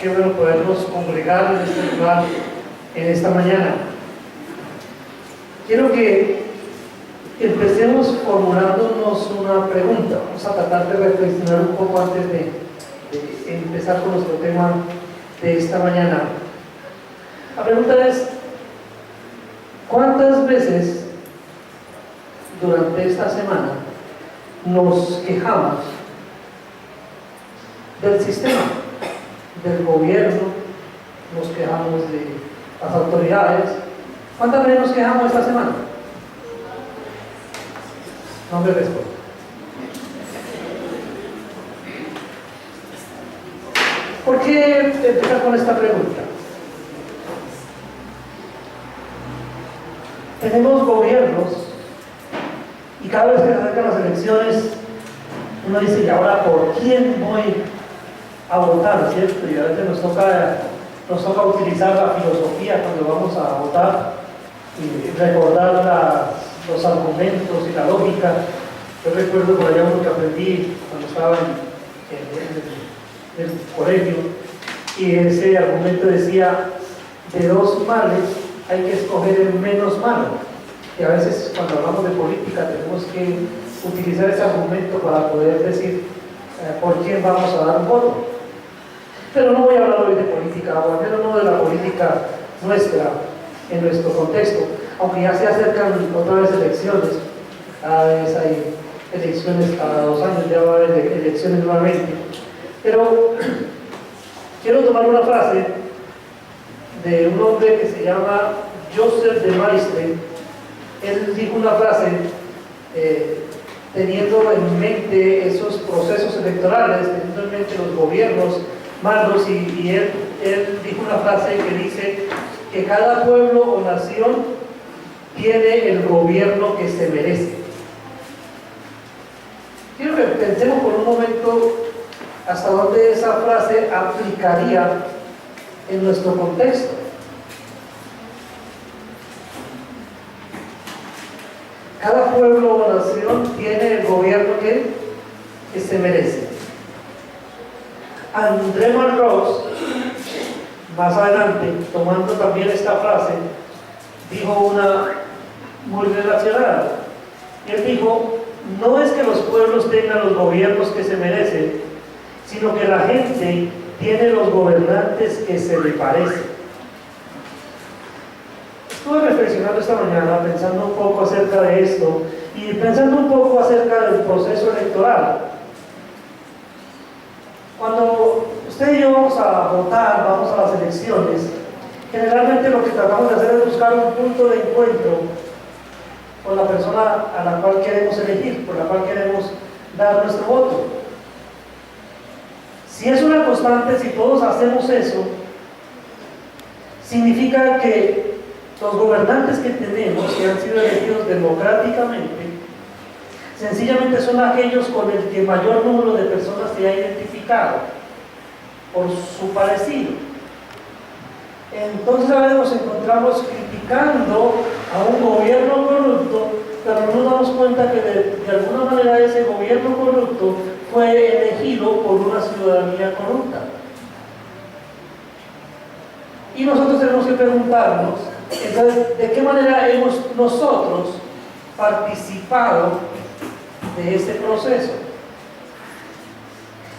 qué bueno podernos congregar en este lugar en esta mañana. Quiero que empecemos formulándonos una pregunta. Vamos a tratar de reflexionar un poco antes de empezar con nuestro tema de esta mañana. La pregunta es: ¿cuántas veces durante esta semana nos quejamos del sistema, del gobierno, nos quejamos de las autoridades? ¿Cuántas veces nos quejamos esta semana? No me respondo. ¿Por qué empezar con esta pregunta? Tenemos gobiernos y cada vez que se acercan las elecciones uno dice: ¿y ahora por quién voy a votar? ¿Cierto? Y a veces nos toca utilizar la filosofía cuando vamos a votar y recordar los argumentos y la lógica. Yo recuerdo por allá uno que aprendí cuando estaba en el colegio, y ese argumento decía: de dos males hay que escoger el menos malo. Y a veces cuando hablamos de política tenemos que utilizar ese argumento para poder decir por quién vamos a dar un voto. Pero no voy a hablar hoy de política, o al menos no de la política nuestra, en nuestro contexto, aunque ya se acercan otra vez elecciones. Cada vez hay elecciones, cada 2 años ya va a haber elecciones nuevamente. Pero quiero tomar una frase de un hombre que se llama Joseph de Maistre. Él dijo una frase teniendo en mente esos procesos electorales, teniendo en mente los gobiernos malos, y él dijo una frase que dice que cada pueblo o nación tiene el gobierno que se merece. Quiero que pensemos por un momento hasta dónde esa frase aplicaría en nuestro contexto. Cada pueblo o nación tiene el gobierno que se merece. André Malraux, más adelante, tomando también esta frase, dijo una muy relacionada. Él dijo: no es que los pueblos tengan los gobiernos que se merecen, sino que la gente tiene los gobernantes que se le parecen. Estuve reflexionando esta mañana, pensando un poco acerca de esto y pensando un poco acerca del proceso electoral. Cuando usted y yo vamos a votar, vamos a las elecciones, generalmente lo que tratamos de hacer es buscar un punto de encuentro con la persona a la cual queremos elegir, por la cual queremos dar nuestro voto. Si es una constante, si todos hacemos eso, significa que los gobernantes que tenemos, que han sido elegidos democráticamente, sencillamente son aquellos con el que mayor número de personas se ha identificado por su parecido. Entonces a veces nos encontramos criticando a un gobierno corrupto, pero no nos damos cuenta que de alguna manera ese gobierno corrupto fue elegido por una ciudadanía corrupta. Y nosotros tenemos que preguntarnos, entonces, ¿de qué manera hemos nosotros participado de ese proceso?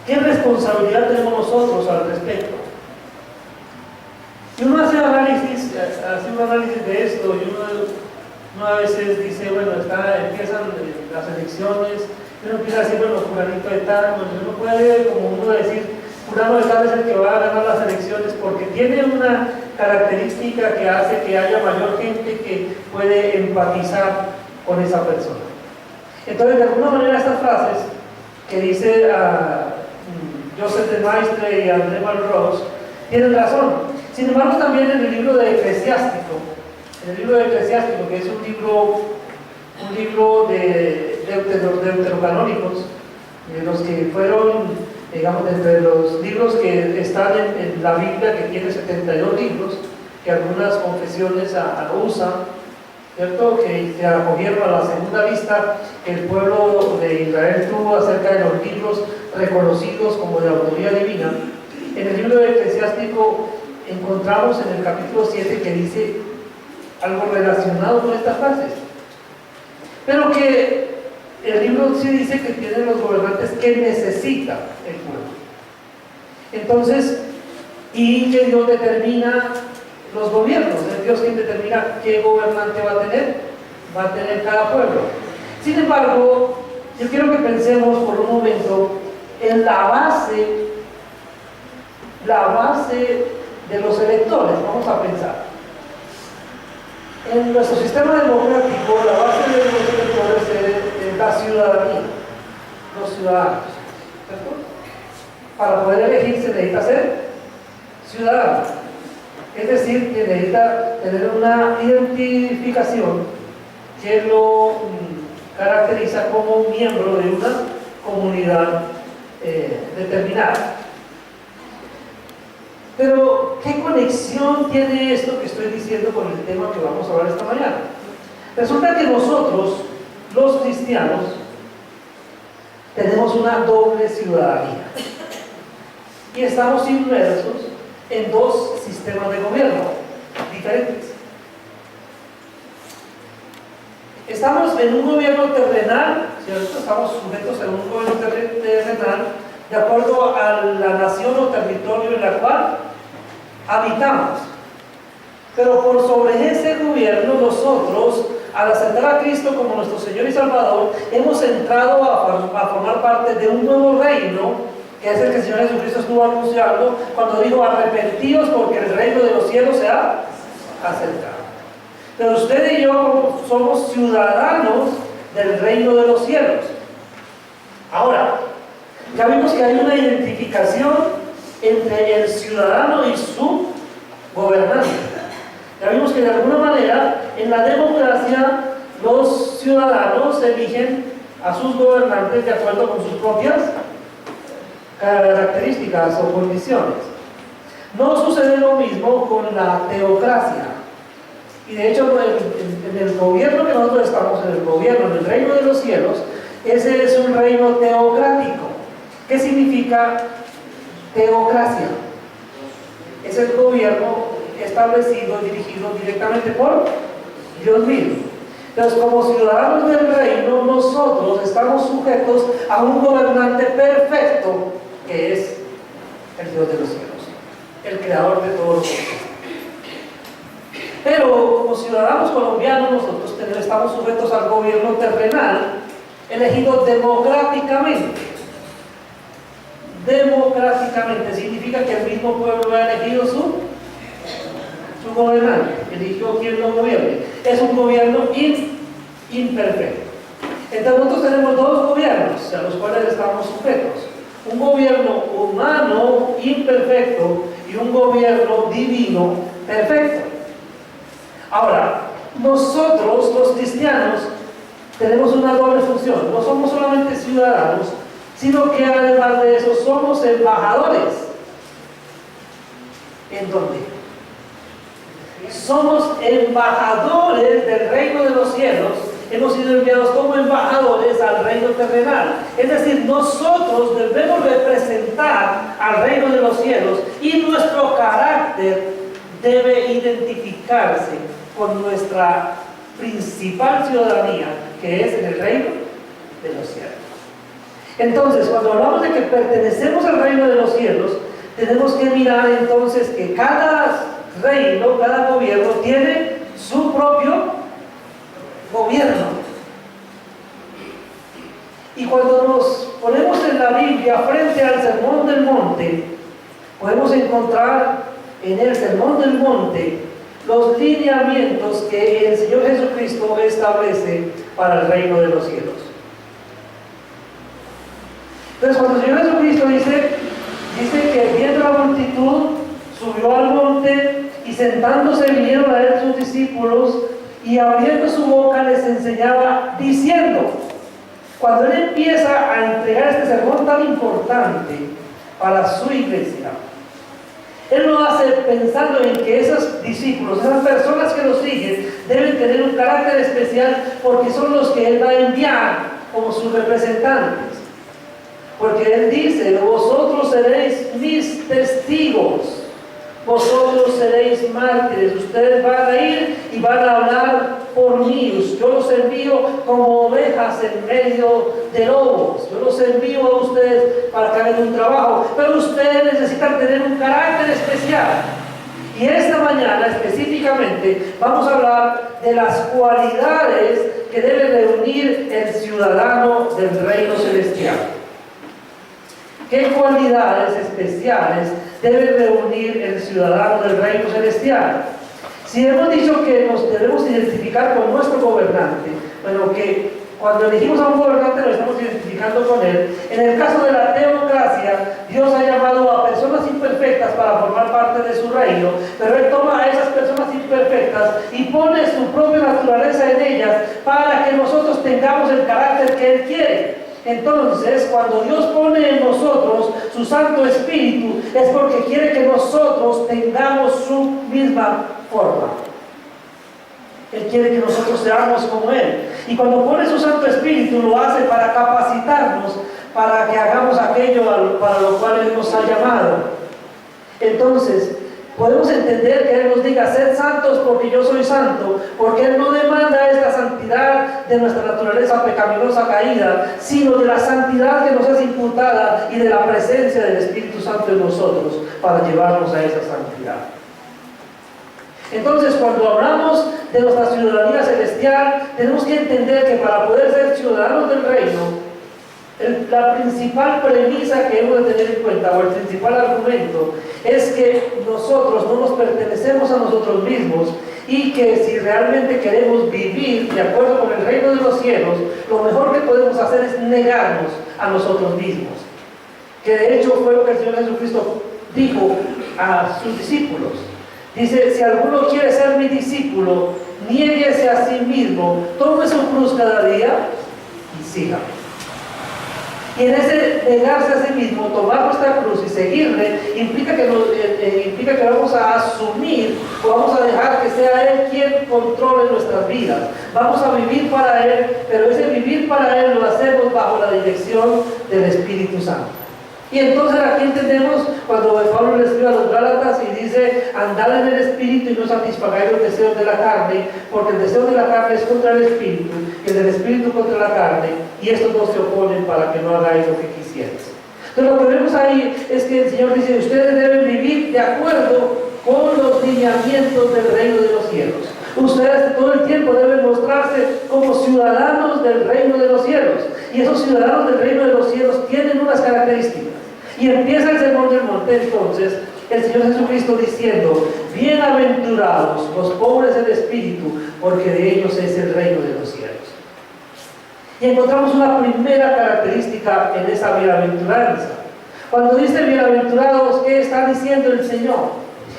¿Qué responsabilidad tenemos nosotros al respecto? Y uno hace un análisis de esto, y uno a veces dice: bueno, empiezan las elecciones, y uno empieza a decir: bueno, fulanito de tal, bueno, uno puede, como uno decir, fulano de tal es el que va a ganar las elecciones porque tiene una característica que hace que haya mayor gente que puede empatizar con esa persona. Entonces, de alguna manera, estas frases que dice Joseph de Maistre y André Malraux tienen razón. Sin embargo, también en el libro de Eclesiástico, que es un libro de deuterocanónicos, de los que fueron, digamos, entre los libros que están en la Biblia, que tiene 72 libros, que algunas confesiones usan, ¿cierto? Que se acogieron a la segunda vista que el pueblo de Israel tuvo acerca de los libros reconocidos como de autoría divina. En el libro de Eclesiástico encontramos en el capítulo 7 que dice algo relacionado con estas frases. Pero que el libro sí dice que tienen los gobernantes que necesita el pueblo. Entonces, y que Dios determina los gobiernos, es Dios quien determina qué gobernante va a tener cada pueblo. Sin embargo, yo quiero que pensemos por un momento en la base de los electores. Vamos a pensar. En nuestro sistema democrático, la base de los electores es la ciudadanía, los ciudadanos. ¿Cierto? Para poder elegir se necesita ser ciudadano. Es decir, que necesita tener una identificación que lo caracteriza como miembro de una comunidad determinada. Pero, ¿qué conexión tiene esto que estoy diciendo con el tema que vamos a hablar esta mañana? Resulta que nosotros, los cristianos, tenemos una doble ciudadanía y estamos inmersos en dos sistemas de gobierno diferentes. Estamos en un gobierno terrenal, ¿cierto? Estamos sujetos a un gobierno terrenal de acuerdo a la nación o territorio en la cual habitamos. Pero por sobre ese gobierno nosotros, al aceptar a Cristo como nuestro Señor y Salvador, hemos entrado a formar parte de un nuevo reino, que es el que el Señor Jesucristo estuvo anunciando cuando dijo: arrepentíos porque el reino de los cielos se ha acercado. Pero usted y yo somos ciudadanos del reino de los cielos. Ahora, ya vimos que hay una identificación entre el ciudadano y su gobernante. Ya vimos que de alguna manera en la democracia los ciudadanos eligen a sus gobernantes de acuerdo con sus propias características o condiciones. No sucede lo mismo con la teocracia. Y de hecho en el gobierno que nosotros estamos, en el gobierno, en el reino de los cielos, ese es un reino teocrático. ¿Qué significa teocracia? Es el gobierno establecido, dirigido directamente por Dios mismo. Entonces, como ciudadanos del reino, nosotros estamos sujetos a un gobernante perfecto, que es el Dios de los cielos, el creador de todos los cielos. Pero como ciudadanos colombianos, nosotros estamos sujetos al gobierno terrenal, elegido democráticamente. Democráticamente significa que el mismo pueblo ha elegido su gobernante, eligió quien lo gobierne. Es un gobierno imperfecto. Entonces nosotros tenemos dos gobiernos a los cuales estamos sujetos: un gobierno humano imperfecto y un gobierno divino perfecto. Ahora, nosotros los cristianos tenemos una doble función. No somos solamente ciudadanos, sino que además de eso somos embajadores. ¿En dónde? Somos embajadores del reino de los cielos. Hemos sido enviados como embajadores al reino terrenal. Es decir, nosotros debemos representar al reino de los cielos y nuestro carácter debe identificarse con nuestra principal ciudadanía, que es en el reino de los cielos. Entonces, cuando hablamos de que pertenecemos al reino de los cielos, tenemos que mirar entonces que cada reino, cada gobierno tiene su propio gobierno. Y cuando nos ponemos en la Biblia frente al Sermón del Monte, podemos encontrar en el Sermón del Monte los lineamientos que el Señor Jesucristo establece para el reino de los cielos. Entonces, cuando el Señor Jesucristo dice que viendo la multitud, subió al monte y sentándose vinieron a él sus discípulos y abriendo su boca les enseñaba diciendo, cuando él empieza a entregar este sermón tan importante para su iglesia, él lo hace pensando en que esos discípulos, esas personas que lo siguen, deben tener un carácter especial porque son los que él va a enviar como sus representantes. Porque Él dice, vosotros seréis mis testigos, vosotros seréis mártires, ustedes van a ir y van a hablar por mí, yo los envío como ovejas en medio de lobos, yo los envío a ustedes para que hagan un trabajo, pero ustedes necesitan tener un carácter especial. Y esta mañana específicamente vamos a hablar de las cualidades que debe reunir el ciudadano del reino celestial. ¿Qué cualidades especiales debe reunir el ciudadano del reino celestial? Si hemos dicho que nos debemos identificar con nuestro gobernante, bueno, que cuando elegimos a un gobernante nos estamos identificando con él. En el caso de la teocracia, Dios ha llamado a personas imperfectas para formar parte de su reino, pero Él toma a esas personas imperfectas y pone su propia naturaleza en ellas para que nosotros tengamos el carácter que Él quiere. Entonces, cuando Dios pone en nosotros su Santo Espíritu, es porque quiere que nosotros tengamos su misma forma. Él quiere que nosotros seamos como Él. Y cuando pone su Santo Espíritu, lo hace para capacitarnos, para que hagamos aquello para lo cual Él nos ha llamado. Entonces, podemos entender que Él nos diga, sed santos porque yo soy santo, porque Él no demanda esta santidad de nuestra naturaleza pecaminosa caída, sino de la santidad que nos es imputada y de la presencia del Espíritu Santo en nosotros para llevarnos a esa santidad. Entonces, cuando hablamos de nuestra ciudadanía celestial, tenemos que entender que para poder ser ciudadanos del reino, la principal premisa que hemos de tener en cuenta, o el principal argumento, es que nosotros no nos pertenecemos a nosotros mismos y que si realmente queremos vivir de acuerdo con el reino de los cielos, lo mejor que podemos hacer es negarnos a nosotros mismos. Que de hecho fue lo que el Señor Jesucristo dijo a sus discípulos. Dice, si alguno quiere ser mi discípulo, niéguese a sí mismo, tome su cruz cada día y sígame. Y en ese negarse a sí mismo, tomar nuestra cruz y seguirle, implica que vamos a asumir o vamos a dejar que sea Él quien controle nuestras vidas. Vamos a vivir para Él, pero ese vivir para Él lo hacemos bajo la dirección del Espíritu Santo. Y entonces aquí entendemos cuando Pablo le escribe a los Gálatas y dice, andad en el Espíritu y no satisfagáis los deseos de la carne, porque el deseo de la carne es contra el Espíritu, y el del Espíritu contra la carne, y estos dos se oponen para que no hagáis lo que quisierais. Entonces lo que vemos ahí es que el Señor dice, ustedes deben vivir de acuerdo con los lineamientos del reino de los cielos. Ustedes todo el tiempo deben mostrarse como ciudadanos del reino de los cielos. Y esos ciudadanos del reino de los cielos tienen unas características. Y empieza el sermón del monte entonces, el Señor Jesucristo diciendo, bienaventurados los pobres en espíritu, porque de ellos es el reino de los cielos. Y encontramos una primera característica en esa bienaventuranza. Cuando dice bienaventurados, ¿qué está diciendo el Señor?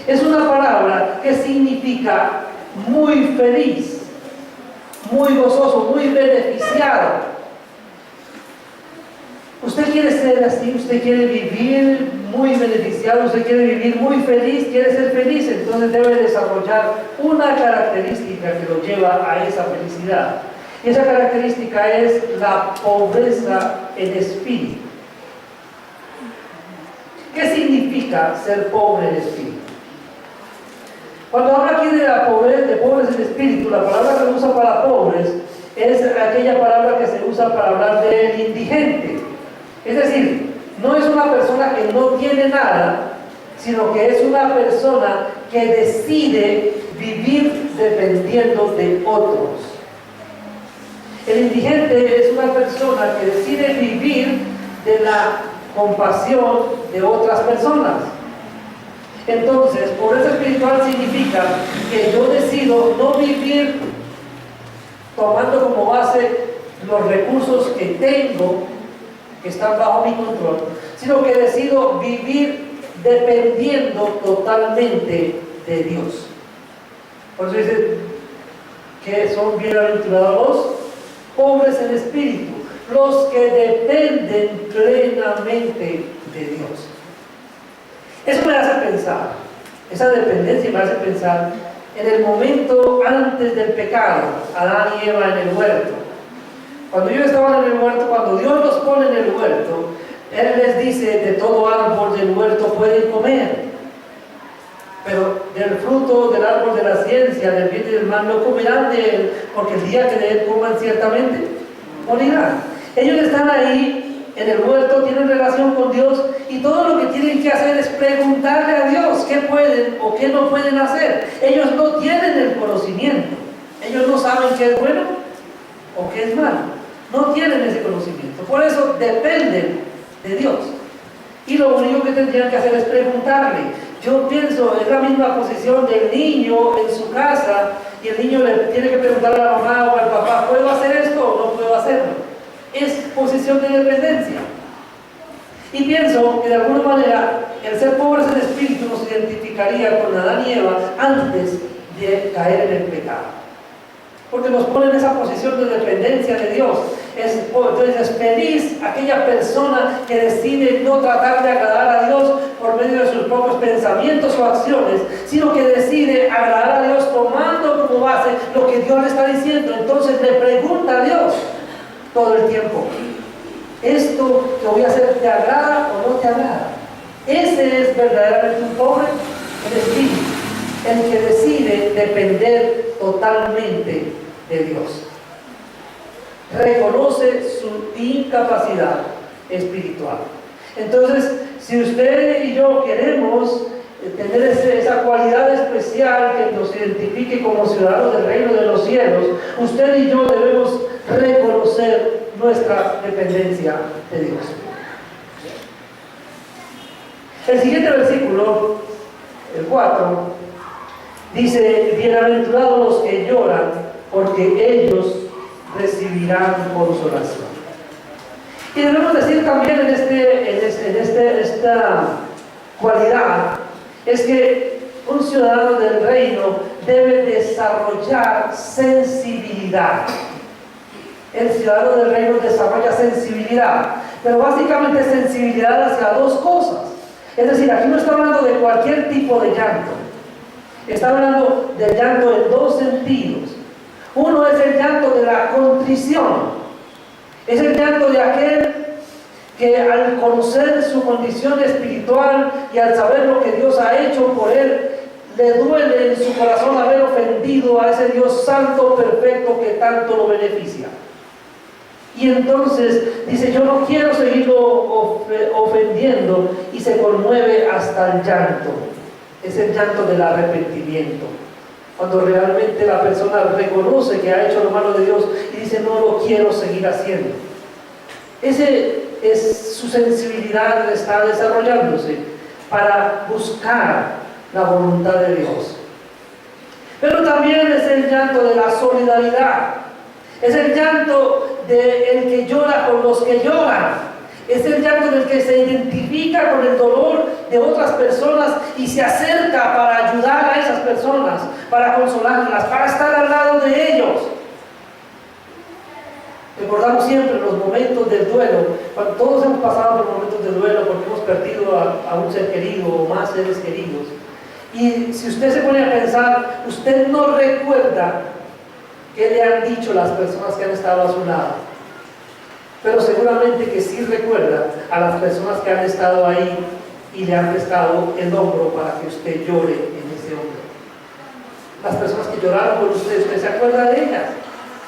Es una palabra que significa muy feliz, muy gozoso, muy beneficiado. Usted quiere ser así, usted quiere vivir muy beneficiado, usted quiere vivir muy feliz, quiere ser feliz, entonces debe desarrollar una característica que lo lleva a esa felicidad. Y esa característica es la pobreza en espíritu. ¿Qué significa ser pobre en espíritu? Cuando habla aquí de la pobreza, de pobres en espíritu, la palabra que se usa para pobres es aquella palabra que se usa para hablar del indigente. Es decir, no es una persona que no tiene nada, sino que es una persona que decide vivir dependiendo de otros. El indigente es una persona que decide vivir de la compasión de otras personas. Entonces, pobreza espiritual significa que yo decido no vivir tomando como base los recursos que tengo, que están bajo mi control, sino que decido vivir dependiendo totalmente de Dios. Por eso dice que son bienaventurados los pobres en espíritu, los que dependen plenamente de Dios. Eso me hace pensar, esa dependencia me hace pensar en el momento antes del pecado, Adán y Eva en el huerto. Cuando ellos estaban en el huerto, cuando Dios los pone en el huerto, Él les dice, de todo árbol del huerto pueden comer, pero del fruto del árbol de la ciencia, del bien y del mal, no comerán de él, porque el día que de él coman ciertamente, morirán. Ellos están ahí en el huerto, tienen relación con Dios, y todo lo que tienen que hacer es preguntarle a Dios qué pueden o qué no pueden hacer. Ellos no tienen el conocimiento, ellos no saben qué es bueno o qué es malo, no tienen ese conocimiento, por eso dependen de Dios. Y lo único que tendrían que hacer es preguntarle. Yo pienso, es la misma posición del niño en su casa, y el niño le tiene que preguntar a la mamá o al papá, ¿puedo hacer esto o no puedo hacerlo? Es posición de dependencia. Y pienso que de alguna manera el ser pobres en espíritu nos identificaría con Adán y Eva antes de caer en el pecado, porque nos pone en esa posición de dependencia de Dios. Entonces es feliz aquella persona que decide no tratar de agradar a Dios por medio de sus propios pensamientos o acciones, sino que decide agradar a Dios tomando como base lo que Dios le está diciendo. Entonces le pregunta a Dios todo el tiempo, ¿esto que voy a hacer te agrada o no te agrada? Ese es verdaderamente un pobre en espíritu, el que decide depender totalmente de Dios. Reconoce su incapacidad espiritual. Entonces, si usted y yo queremos tener esa cualidad especial que nos identifique como ciudadanos del reino de los cielos, usted y yo debemos reconocer nuestra dependencia de Dios. El siguiente versículo, el 4, dice, bienaventurados los que lloran, porque ellos recibirán consolación. Y debemos decir también en esta cualidad, es que un ciudadano del reino debe desarrollar sensibilidad. El ciudadano del reino desarrolla sensibilidad, pero básicamente sensibilidad hacia dos cosas. Es decir, aquí no está hablando de cualquier tipo de llanto, está hablando del llanto en dos sentidos. Uno es el llanto de la contrición, es el llanto de aquel que al conocer su condición espiritual y al saber lo que Dios ha hecho por él, le duele en su corazón haber ofendido a ese Dios santo, perfecto, que tanto lo beneficia. Y entonces dice, yo no quiero seguirlo ofendiendo, y se conmueve hasta el llanto. Es el llanto del arrepentimiento, cuando realmente la persona reconoce que ha hecho lo malo de Dios y dice, no lo quiero seguir haciendo. Su sensibilidad está desarrollándose para buscar la voluntad de Dios. Pero también es el llanto de la solidaridad, es el llanto del que llora con los que lloran, es el llanto del que se identifica con el dolor de otras personas y se acerca para ayudar a esas personas, para consolarlas, para estar al lado de ellos. Recordamos siempre los momentos del duelo, cuando todos hemos pasado por momentos de duelo porque hemos perdido a un ser querido o más seres queridos. Y si usted se pone a pensar, usted no recuerda qué le han dicho las personas que han estado a su lado, pero seguramente que sí recuerda a las personas que han estado ahí y le han prestado el hombro para que usted llore en ese hombro. Las personas que lloraron por usted se acuerda de ellas.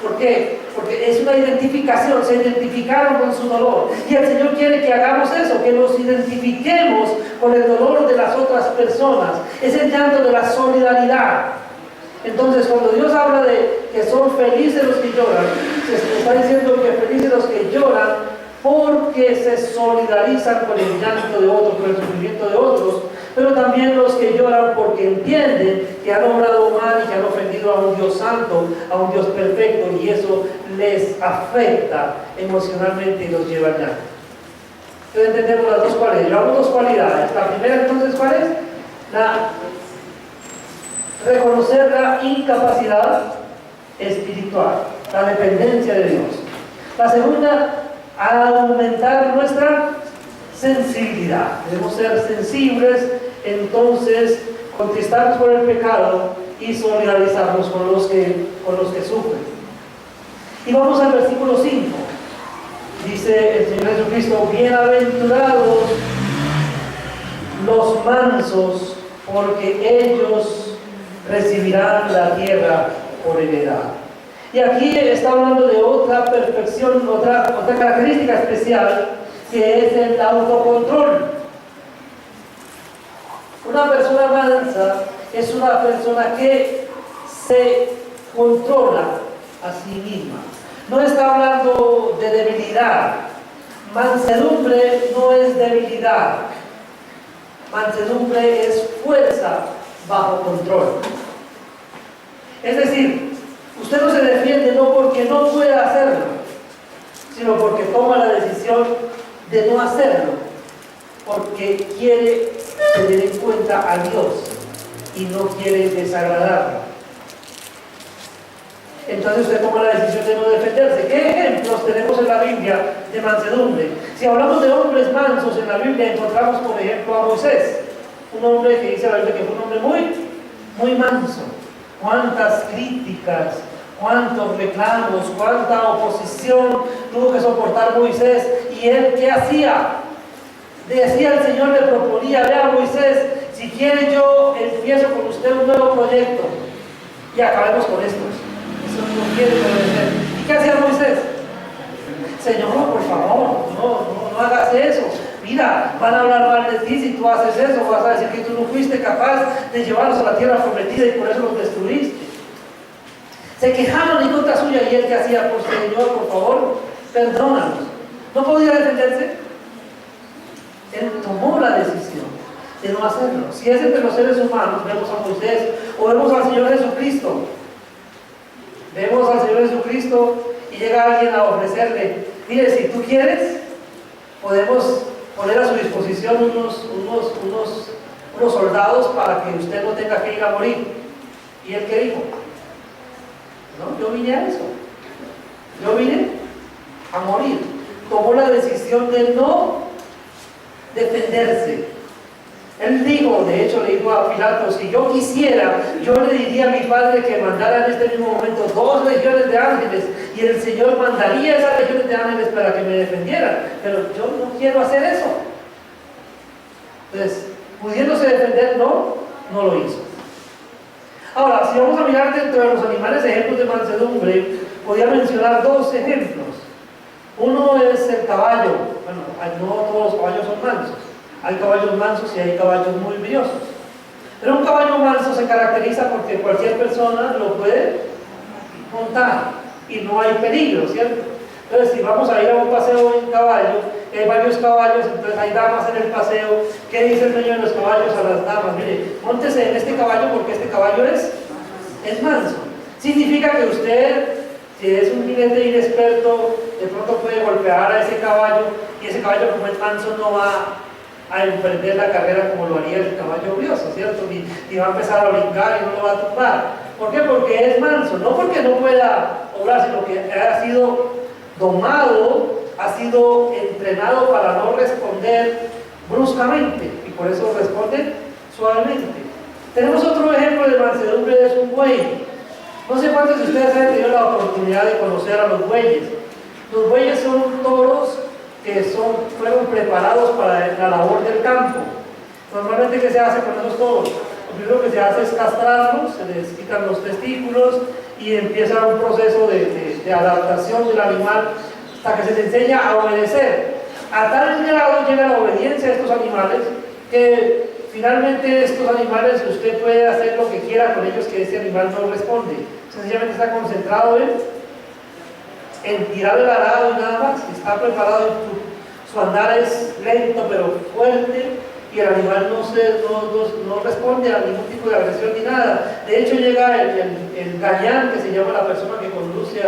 ¿Por qué? Porque es una identificación, se identificaron con su dolor. Y el Señor quiere que hagamos eso, que nos identifiquemos con el dolor de las otras personas. Es el llanto de la solidaridad. Entonces, cuando Dios habla de que son felices los que lloran, se está diciendo que felices los que lloran porque se solidarizan con el llanto de otros, con el sufrimiento de otros, pero también los que lloran porque entienden que han obrado mal y que han ofendido a un Dios santo, a un Dios perfecto, y eso les afecta emocionalmente y los lleva al llanto. Entonces entendemos las dos cualidades. Llevamos dos cualidades. La primera, entonces, ¿cuál es? Reconocer la incapacidad espiritual, la dependencia de Dios. La segunda, aumentar nuestra sensibilidad. Debemos ser sensibles, entonces contristarnos por el pecado y solidarizarnos con los que sufren. Y vamos al versículo 5. Dice el Señor Jesucristo: bienaventurados los mansos, porque ellos recibirán la tierra por heredad. Y aquí está hablando de otra perfección, otra característica especial, que es el autocontrol. Una persona mansa es una persona que se controla a sí misma. No está hablando de debilidad. Mansedumbre no es debilidad. Mansedumbre es fuerza bajo control. Es decir, usted no se defiende no porque no pueda hacerlo, sino porque toma la decisión de no hacerlo, porque quiere tener en cuenta a Dios y no quiere desagradarlo. Entonces usted toma la decisión de no defenderse. ¿Qué ejemplos tenemos en la Biblia de mansedumbre? Si hablamos de hombres mansos en la Biblia, encontramos por ejemplo a Moisés, un hombre que dice la Biblia que fue un hombre muy manso. Cuántas críticas, cuántos reclamos, cuánta oposición tuvo que soportar Moisés. ¿Y él qué hacía? Decía el Señor, le proponía: vea Moisés, si quiere yo empiezo con usted un nuevo proyecto y acabemos con esto. Eso no quiere obedecer. ¿Y qué hacía Moisés? Señor, por favor, no hagas eso. Mira, van a hablar mal de ti si tú haces eso. Vas a decir que tú no fuiste capaz de llevarlos a la tierra prometida y por eso los destruiste. Se quejaron en contra suya, y él que hacía: por Señor, por favor, perdónanos. No podía defenderse. Él tomó la decisión de no hacerlo. Si es entre los seres humanos, vemos a Moisés o vemos al Señor Jesucristo. Vemos al Señor Jesucristo y llega alguien a ofrecerle: mire, si tú quieres, podemos poner a su disposición unos soldados para que usted no tenga que ir a morir. ¿Y él qué dijo? No, yo vine a eso. Yo vine a morir. Tomó la decisión de no defenderse. Él dijo, de hecho le dijo a Pilato: si yo quisiera, yo le diría a mi padre que mandara en este mismo momento 2 legiones de ángeles, y el Señor mandaría esas legiones de ángeles para que me defendieran, pero yo no quiero hacer eso. Entonces, pudiéndose defender, no lo hizo. Ahora, si vamos a mirar dentro de los animales ejemplos de mansedumbre, podría mencionar 2 ejemplos. Uno es el caballo. Bueno, no todos los caballos son mansos. Hay caballos mansos y hay caballos muy briosos. Pero un caballo manso se caracteriza porque cualquier persona lo puede montar y no hay peligro, ¿cierto? Entonces, si vamos a ir a un paseo en caballo, hay varios caballos, entonces hay damas en el paseo. ¿Qué dice el dueño de los caballos a las damas? Mire, móntese en este caballo porque este caballo es manso. Significa que usted, si es un jinete inexperto, de pronto puede golpear a ese caballo, y ese caballo, como es manso, no va a emprender la carrera como lo haría el caballo brioso, ¿cierto? Ni va a empezar a brincar y no lo va a tumbar. ¿Por qué? Porque es manso, no porque no pueda obrar, sino que ha sido domado, ha sido entrenado para no responder bruscamente, y por eso responde suavemente. Tenemos otro ejemplo de mansedumbre, es un buey. No sé cuántos de ustedes han tenido la oportunidad de conocer a los bueyes. Los bueyes son toros que fueron preparados para la labor del campo. Normalmente, ¿qué se hace con esos toros? Lo primero que se hace es castrarlos, se les quitan los testículos y empieza un proceso de adaptación del animal hasta que se les enseña a obedecer. A tal grado llega la obediencia de estos animales que finalmente estos animales, usted puede hacer lo que quiera con ellos, que este animal no responde. Sencillamente está concentrado en tirar el arado y nada más. Está preparado, su andar es lento pero fuerte, y el animal no responde a ningún tipo de agresión ni nada. De hecho, llega el gañán, que se llama la persona que conduce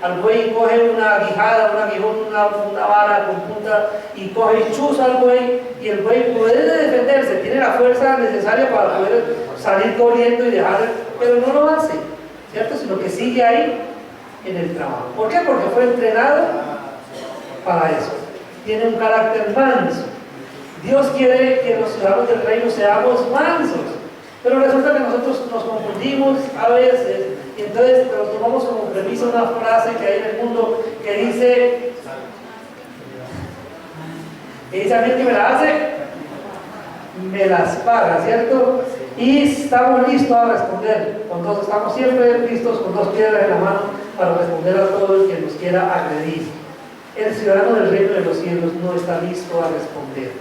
al buey, y coge una guijada, un aguijón, una vara con punta, y coge y chuza al buey, y el buey puede defenderse, tiene la fuerza necesaria para poder salir corriendo y dejar, pero no lo hace, ¿cierto? Sino que sigue ahí en el trabajo. ¿Por qué? Porque fue entrenado para eso. Tiene un carácter manso. Dios quiere que los ciudadanos del reino seamos mansos, pero resulta que nosotros nos confundimos a veces, y entonces nos tomamos como premisa una frase que hay en el mundo que dice: Y dice, a mí el que me la hace, me las paga, ¿cierto? Y estamos listos a responder. Estamos siempre listos con dos piedras en la mano para responder a todo el que nos quiera agredir. El ciudadano del reino de los cielos no está listo a responder.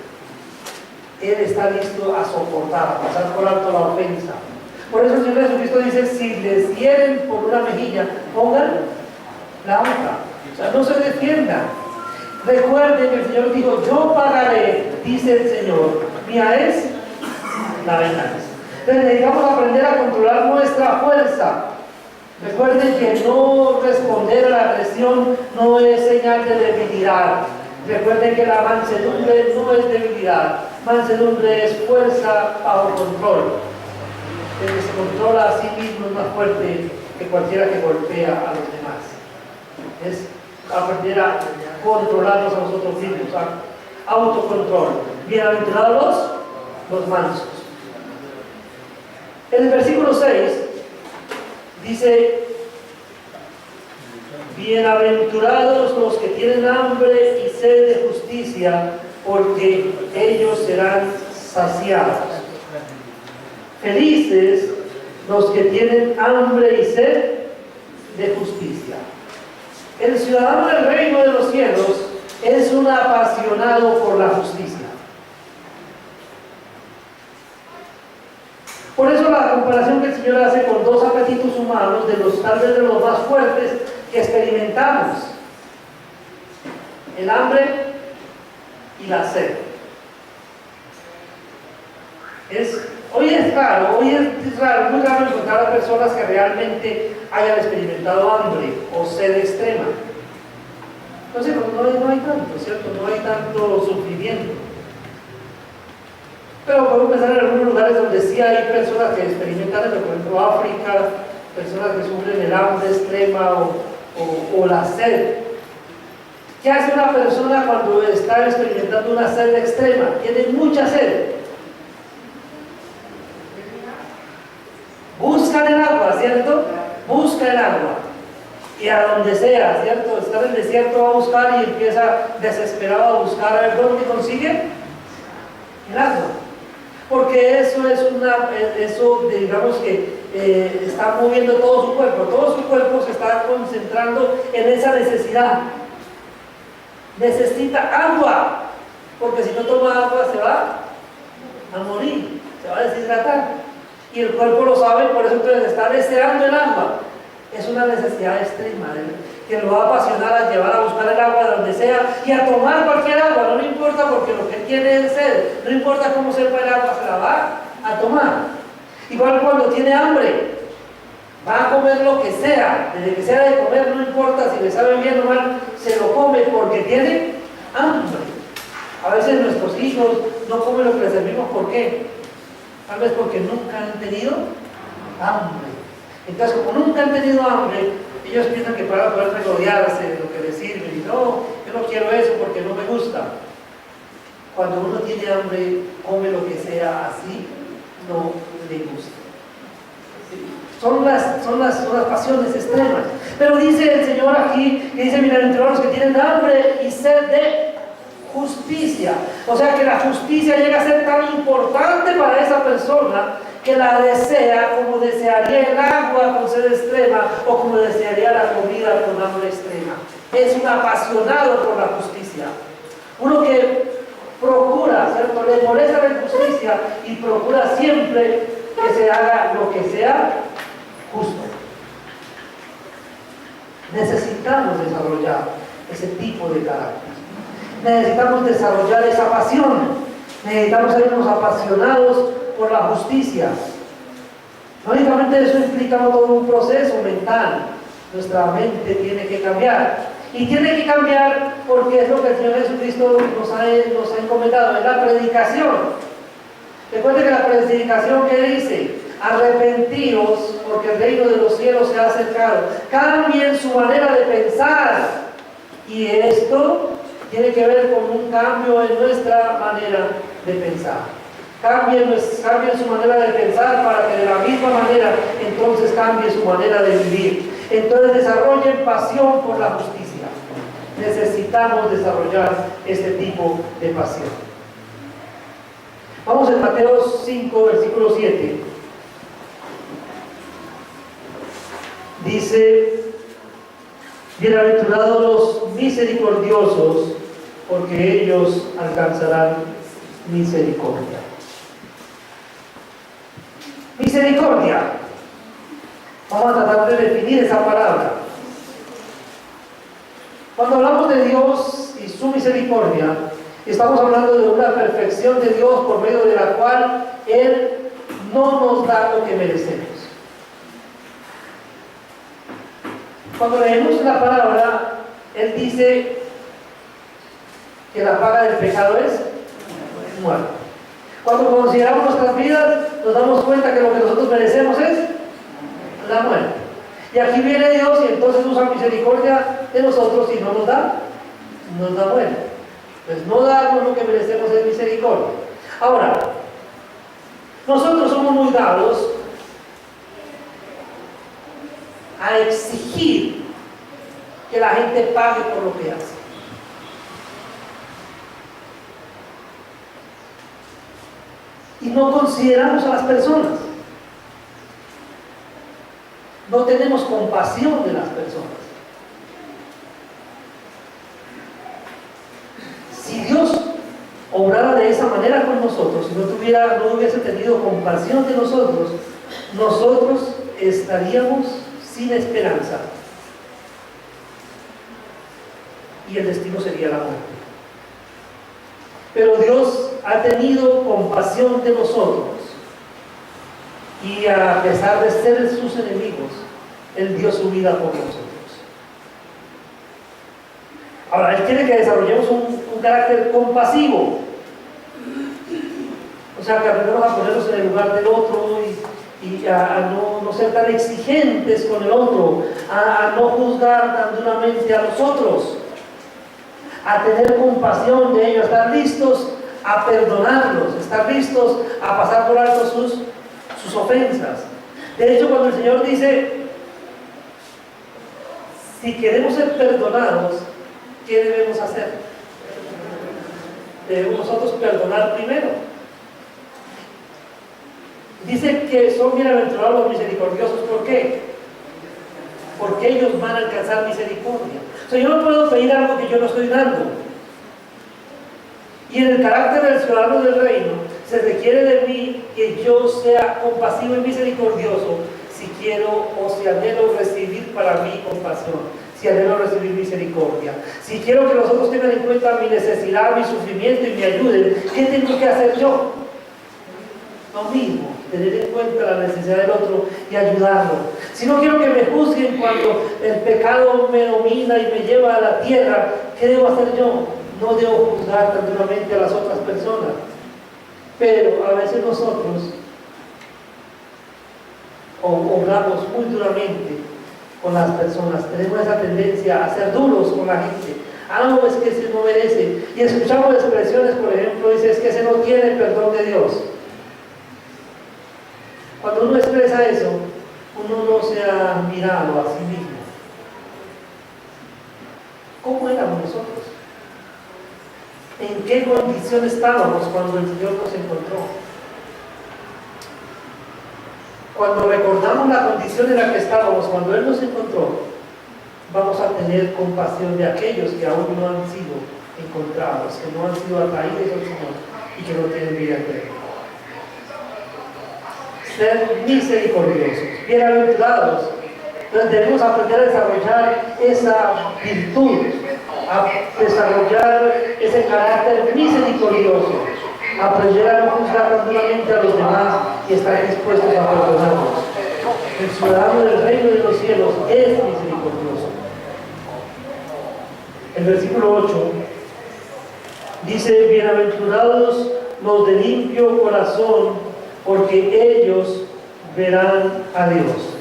Él está listo a soportar, a pasar por alto la ofensa. Por eso el Señor Jesucristo dice, si les hieren por una mejilla, pongan la otra. O sea, no se defiendan. Recuerden que el Señor dijo, yo pagaré, dice el Señor, mía es la venganza. Entonces necesitamos aprender a controlar nuestra fuerza. Recuerden que no responder a la agresión no es señal de debilidad. Recuerden que la mansedumbre no es debilidad. Mansedumbre es fuerza bajo control. El que se controla a sí mismo es más fuerte que cualquiera que golpea a los demás. Es aprender a controlarnos a nosotros mismos, a autocontrol. Bienaventurados los mansos. En el versículo 6 dice, bienaventurados los que tienen hambre y sed de justicia, porque ellos serán saciados. Felices los que tienen hambre y sed de justicia. El ciudadano del reino de los cielos es un apasionado por la justicia. Por eso la comparación que el Señor hace con dos apetitos humanos, tal vez de los más fuertes que experimentamos: el hambre y la sed. Hoy es raro, muy raro encontrar a personas que realmente hayan experimentado hambre o sed extrema. Entonces no hay tanto, ¿cierto? No hay tanto sufrimiento. Pero podemos pensar en algunos lugares donde sí hay personas que experimentan eso, por ejemplo África, personas que sufren el hambre extrema o la sed. ¿Qué hace una persona cuando está experimentando una sed extrema? Tiene mucha sed. Buscan el agua, ¿cierto? Busca el agua. Y a donde sea, ¿cierto? Está en el desierto, va a buscar y empieza desesperado a buscar a ver dónde consigue el agua. Porque eso digamos que está moviendo todo su cuerpo se está concentrando en esa necesidad. Necesita agua, porque si no toma agua se va a morir, se va a deshidratar. Y el cuerpo lo sabe, por eso entonces está deseando el agua. Es una necesidad extrema que lo va a apasionar a llevar a buscar el agua de donde sea y a tomar cualquier agua, no le importa, porque lo que él quiere es sed, no importa cómo sepa el agua, se la va a tomar. Igual cuando tiene hambre, va a comer lo que sea, desde que sea de comer, no importa si le sabe bien o mal, se lo come porque tiene hambre. A veces nuestros hijos no comen lo que les servimos, ¿por qué? Tal vez porque nunca han tenido hambre. Entonces, como nunca han tenido hambre, ellos piensan que para poder regodearse de lo que les sirve, y no, yo no quiero eso porque no me gusta. Cuando uno tiene hambre, come lo que sea, así no le gusta. Son las pasiones extremas. Pero dice el Señor aquí, que dice, bienaventurados los que tienen hambre y sed de justicia. O sea que la justicia llega a ser tan importante para esa persona que la desea como desearía el agua con sed extrema o como desearía la comida con hambre extrema. Es un apasionado por la justicia. Uno que procura, ¿cierto? Le molesta la injusticia y procura siempre que se haga lo que sea justo. Necesitamos desarrollar ese tipo de carácter. Necesitamos desarrollar esa pasión. Necesitamos sernos apasionados por la justicia. Lógicamente eso implica todo un proceso mental. Nuestra mente tiene que cambiar. Y tiene que cambiar porque es lo que el Señor Jesucristo nos ha encomendado, es la predicación. Recuerden que la predicación, ¿qué dice? Arrepentíos, porque el reino de los cielos se ha acercado. Cambien su manera de pensar. Y esto tiene que ver con un cambio en nuestra manera de pensar. Cambien su manera de pensar para que de la misma manera entonces cambie su manera de vivir. Entonces desarrollen pasión por la justicia. necesitamos desarrollar este tipo de pasión. Vamos a Mateo 5, versículo 7. Dice: bienaventurados los misericordiosos, porque ellos alcanzarán misericordia. Misericordia. Vamos a tratar de definir esa palabra. Cuando hablamos de Dios y su misericordia, estamos hablando de una perfección de Dios por medio de la cual Él no nos da lo que merecemos. Cuando leemos la palabra, Él dice que la paga del pecado es muerte. Cuando consideramos nuestras vidas, nos damos cuenta que lo que nosotros merecemos es la muerte. Y aquí viene Dios y entonces usa misericordia de nosotros y no nos da muerte. Pues no darnos lo que merecemos es misericordia. Ahora, nosotros somos muy dados a exigir que la gente pague por lo que hace. Y no consideramos a las personas. No tenemos compasión de las personas. Si Dios obrara de esa manera con nosotros, si no hubiese tenido compasión de nosotros, nosotros estaríamos sin esperanza. Y el destino sería la muerte. Pero Dios ha tenido compasión de nosotros. Y a pesar de ser sus enemigos, Él dio su vida por nosotros. Ahora, Él quiere que desarrollemos un carácter compasivo. O sea, que aprendamos a ponernos en el lugar del otro y a no ser tan exigentes con el otro, a no juzgar tan duramente a los otros, a tener compasión de ellos, a estar listos a perdonarlos, estar listos a pasar por alto sus ofensas. De hecho, cuando el Señor dice, si queremos ser perdonados, ¿qué debemos hacer? Debemos nosotros perdonar primero. Dice que son bienaventurados los misericordiosos. ¿Por qué? Porque ellos van a alcanzar misericordia. O sea, yo no puedo pedir algo que yo no estoy dando. Y en el carácter del ciudadano del reino, se requiere de mí que yo sea compasivo y misericordioso si quiero o si anhelo recibir para mí compasión, si anhelo recibir misericordia. Si quiero que los otros tengan en cuenta mi necesidad, mi sufrimiento y me ayuden, ¿qué tengo que hacer yo? Lo mismo, tener en cuenta la necesidad del otro y ayudarlo. Si no quiero que me juzguen cuando el pecado me domina y me lleva a la tierra, ¿qué debo hacer yo? No debo juzgar tan duramente a las otras personas. Pero a veces nosotros obramos muy duramente con las personas. Tenemos esa tendencia a ser duros con la gente. No, es que se no merece. Y escuchamos expresiones, por ejemplo, dice, es que ese no tiene el perdón de Dios. Cuando uno expresa eso, uno no se ha mirado a sí mismo. ¿Cómo éramos nosotros? ¿En qué condición estábamos cuando el Señor nos encontró? Cuando recordamos la condición en la que estábamos, cuando Él nos encontró, vamos a tener compasión de aquellos que aún no han sido encontrados, que no han sido atraídos al Señor y que no tienen vida eterna. Ser misericordiosos, bienaventurados. Entonces debemos aprender a desarrollar esa virtud, a desarrollar ese carácter misericordioso, aprender a no juzgar tan duramente a los demás y estar dispuestos a perdonarlos. El ciudadano del reino de los cielos es misericordioso. El versículo 8 dice, bienaventurados los de limpio corazón, porque ellos verán a Dios.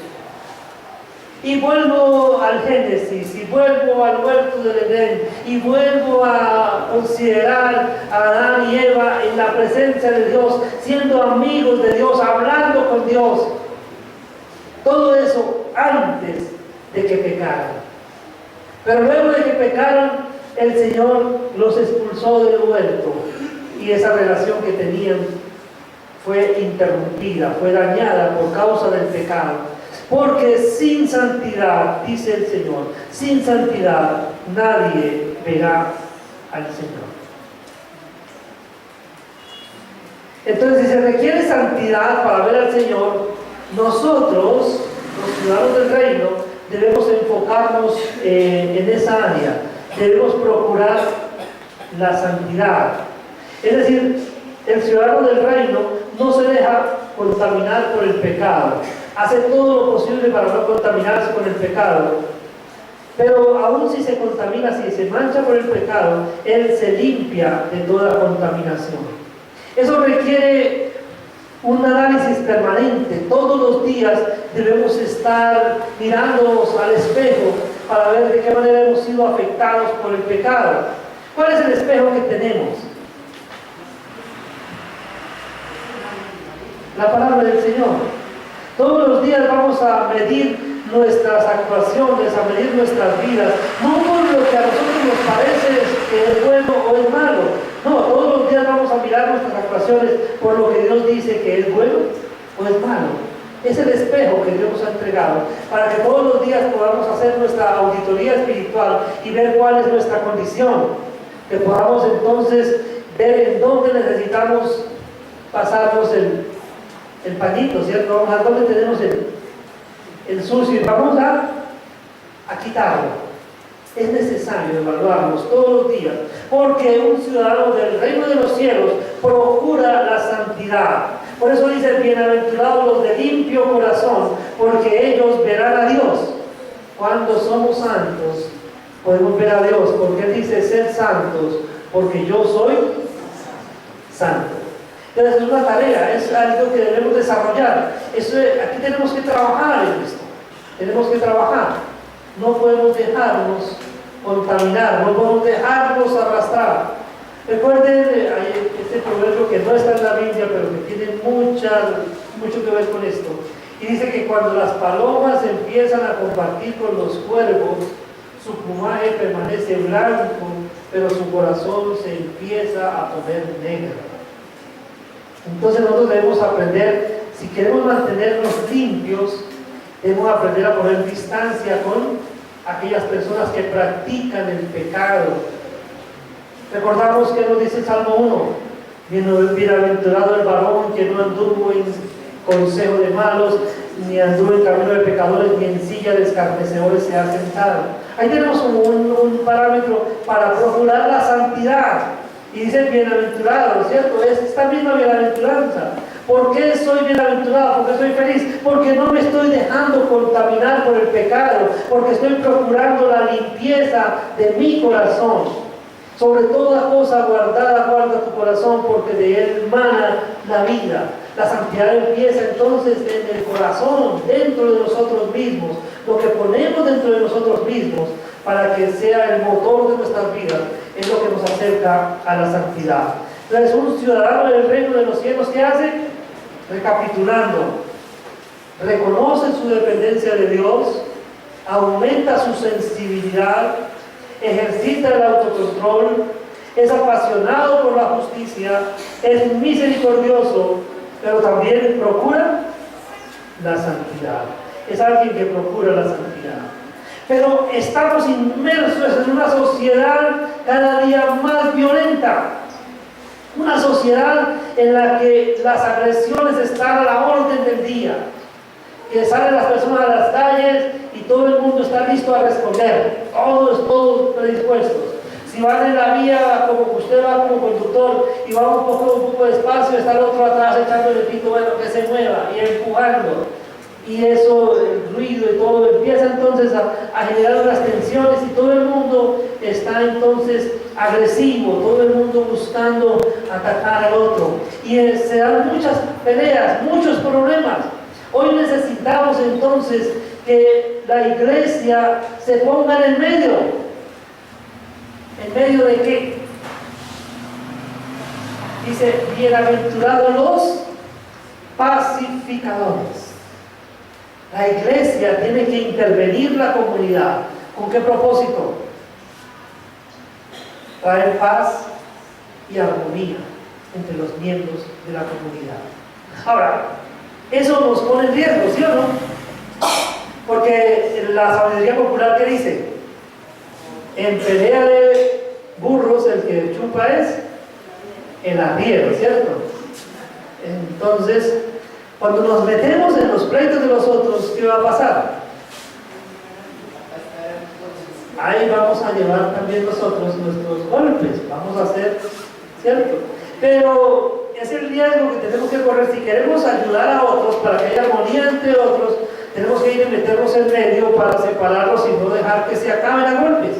Y vuelvo al Génesis, y vuelvo al huerto del Edén, y vuelvo a considerar a Adán y Eva en la presencia de Dios, siendo amigos de Dios, hablando con Dios. Todo eso antes de que pecaran. Pero luego de que pecaron, el Señor los expulsó del huerto y esa relación que tenían fue interrumpida, fue dañada por causa del pecado. Porque sin santidad, dice el Señor, sin santidad nadie verá al Señor. Entonces, si se requiere santidad para ver al Señor, nosotros, los ciudadanos del reino, debemos enfocarnos en esa área. Debemos procurar la santidad. Es decir, el ciudadano del reino no se deja contaminar por el pecado. Hace todo lo posible para no contaminarse con el pecado. Pero aún si se contamina, si se mancha por el pecado, él se limpia de toda contaminación. Eso requiere un análisis permanente. Todos los días debemos estar mirándonos al espejo para ver de qué manera hemos sido afectados por el pecado. ¿Cuál es el espejo que tenemos? La palabra del Señor. Todos los días vamos a medir nuestras actuaciones, a medir nuestras vidas, no por lo que a nosotros nos parece que es bueno o es malo. No, todos los días vamos a mirar nuestras actuaciones por lo que Dios dice que es bueno o es malo. Es el espejo que Dios nos ha entregado para que todos los días podamos hacer nuestra auditoría espiritual y ver cuál es nuestra condición. Que podamos entonces ver en dónde necesitamos pasarnos el pañito, ¿cierto? Vamos a dónde tenemos el sucio y vamos a quitarlo. Es necesario evaluarnos todos los días, porque un ciudadano del reino de los cielos procura la santidad. Por eso dice, bienaventurados los de limpio corazón, porque ellos verán a Dios. Cuando somos santos, podemos ver a Dios, porque Él dice, sed santos, porque yo soy santo. Entonces es una tarea, es algo que debemos desarrollar. Aquí tenemos que trabajar en esto. Tenemos que trabajar. No podemos dejarnos contaminar, no podemos dejarnos arrastrar. Recuerden, hay este proverbio que no está en la Biblia, pero que tiene mucho que ver con esto. Y dice que cuando las palomas empiezan a compartir con los cuervos, su plumaje permanece blanco, pero su corazón se empieza a poner negro. Entonces nosotros debemos aprender, si queremos mantenernos limpios, debemos aprender a poner distancia con aquellas personas que practican el pecado. Recordamos que nos dice el Salmo 1, bienaventurado el varón que no anduvo en consejo de malos, ni anduvo en camino de pecadores, ni en silla de escarnecedores se ha sentado. Ahí tenemos un parámetro para procurar la santidad. Y dice bienaventurado, ¿cierto? Es esta misma bienaventuranza. ¿Por qué soy bienaventurado? ¿Por qué soy feliz? Porque no me estoy dejando contaminar por el pecado, porque estoy procurando la limpieza de mi corazón. Sobre toda cosa guardada, guarda tu corazón, porque de él mana la vida. La santidad empieza entonces en el corazón, dentro de nosotros mismos. Lo que ponemos dentro de nosotros mismos para que sea el motor de nuestras vidas es lo que nos acerca a la santidad. Entonces, un ciudadano del reino de los cielos, ¿qué hace? Recapitulando, reconoce su dependencia de Dios, aumenta su sensibilidad, ejercita el autocontrol, es apasionado por la justicia, es misericordioso, pero también procura la santidad. Es alguien que procura la santidad. Pero estamos inmersos en una sociedad cada día más violenta. Una sociedad en la que las agresiones están a la orden del día. Que salen las personas a las calles y todo el mundo está listo a responder. Todos predispuestos. Si van en la vía, como usted va como conductor y va un poco despacio, está el otro atrás echando el pito, bueno, que se mueva y empujando. Y eso, el ruido y todo, empieza entonces a generar unas tensiones y todo el mundo está entonces agresivo, todo el mundo buscando atacar al otro. Y se dan muchas peleas, muchos problemas. Hoy necesitamos entonces que la iglesia se ponga en el medio. ¿En medio de qué? Dice, bienaventurados los pacificadores. La iglesia tiene que intervenir la comunidad. ¿Con qué propósito? traer paz y armonía entre los miembros de la comunidad. Ahora, eso nos pone en riesgo, ¿sí o no? Porque la sabiduría popular, ¿qué dice? En pelea de burros el que chupa es el arriero, ¿cierto? Entonces, cuando nos metemos en los pleitos de los otros, ¿qué va a pasar? Ahí vamos a llevar también nosotros nuestros golpes, vamos a hacer, ¿cierto? Pero es el riesgo que tenemos que correr. Si queremos ayudar a otros para que haya armonía entre otros, tenemos que ir y meternos en medio para separarlos y no dejar que se acaben a golpes.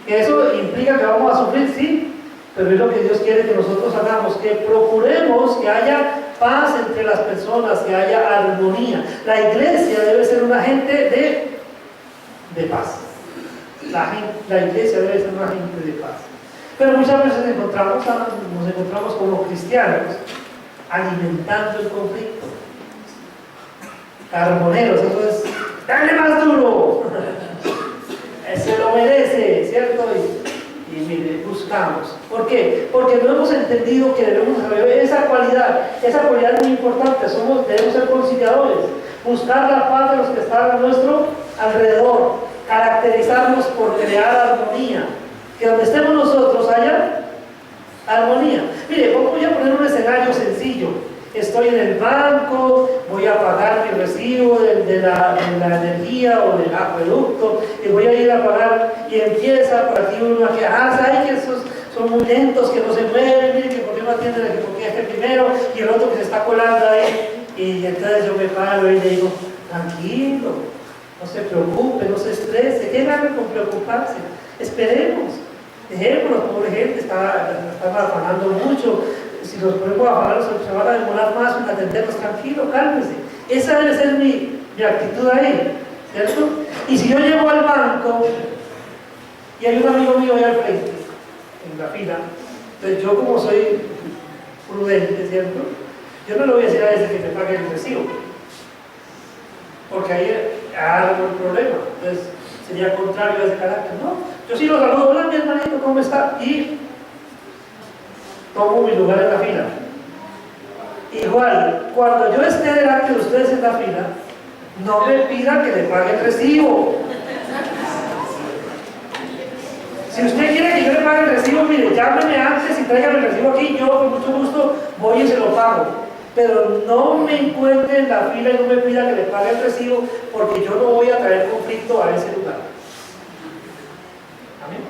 Eso implica que vamos a sufrir, sí, pero es lo que Dios quiere que nosotros hagamos, que procuremos que haya paz entre las personas, que haya armonía. La iglesia debe ser una gente de paz. La iglesia debe ser una gente de paz. Pero muchas veces nos encontramos como cristianos alimentando el conflicto. Carboneros, eso es, ¡dale más duro! Se lo merece, ¿cierto? Y mire, buscamos. ¿Por qué? Porque no hemos entendido que debemos saber esa cualidad es muy importante. Debemos ser conciliadores, buscar la paz de los que están a nuestro alrededor, caracterizarnos por crear armonía, que donde estemos nosotros haya armonía. Mire, voy a poner un escenario sencillo. Estoy en el banco, voy a pagar mi recibo de la energía o del acueducto, y voy a ir a pagar, y empieza por aquí uno a quejarse, ay, que esos son muy lentos, que no se mueven, mire, que por qué no atienden, que por qué es el primero, y el otro que se está colando ahí, y entonces yo me paro y le digo, tranquilo, no se preocupe, no se estrese, ¿qué gana con preocuparse? Esperemos, dejémoslo, pobre gente, está afanando mucho. Si los ponemos a pagar, se van a demorar más en atendernos. Tranquilo, cálmese. Esa debe ser mi actitud ahí, ¿cierto? Y si yo llego al banco y hay un amigo mío ahí al frente, en la fila, entonces yo, como soy prudente, ¿cierto? Yo no le voy a decir a ese que me pague el recibo, porque ahí hago el problema. Entonces sería contrario a ese carácter. No, yo sí lo saludo, hola mi hermanito, ¿cómo está? Y tomo mi lugar en la fila. Igual, cuando yo esté delante de ustedes en la fila, no me pidan que le pague el recibo. Si usted quiere que yo le pague el recibo, mire, llámeme antes y tráigame el recibo aquí, yo con mucho gusto voy y se lo pago. Pero no me encuentre en la fila y no me pida que le pague el recibo, porque yo no voy a traer conflicto a ese lugar. Amén.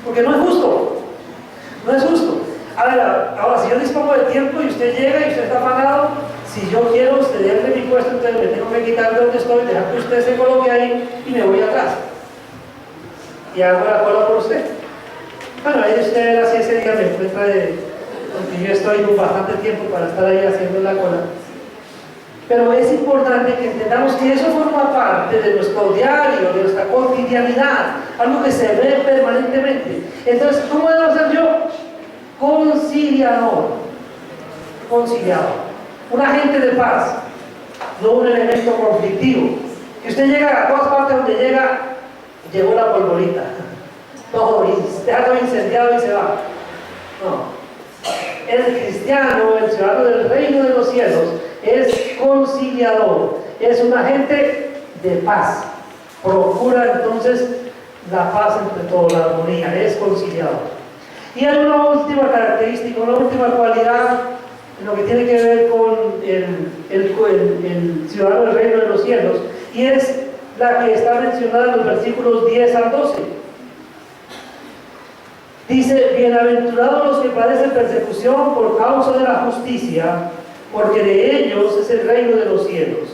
Porque no es justo. No es justo. Ahora, si yo dispongo de tiempo y usted llega y usted está pagado, si yo quiero cederle mi puesto, entonces me tengo que quitar de donde estoy, dejar que usted se coloque ahí y me voy atrás. Y hago la cola por usted. Bueno, ahí usted verá si ese día me encuentra porque yo estoy con bastante tiempo para estar ahí haciendo la cola. Pero es importante que entendamos que eso forma parte de nuestro diario, de nuestra cotidianidad, algo que se ve permanentemente. Entonces, ¿cómo debo ser yo? Conciliador. Conciliador. Un agente de paz, no un elemento conflictivo. Que usted llega a todas partes donde llega, llegó la polvorita. Todo, y deja todo incendiado y se va. No. El cristiano, el ciudadano del reino de los cielos, es conciliador, es un agente de paz. Procura entonces la paz entre todos, la armonía, es conciliador. Y hay una última característica, una última cualidad en lo que tiene que ver con el ciudadano del reino de los cielos, y es la que está mencionada en los versículos 10 al 12. Dice, bienaventurados los que padecen persecución por causa de la justicia, porque de ellos es el reino de los cielos.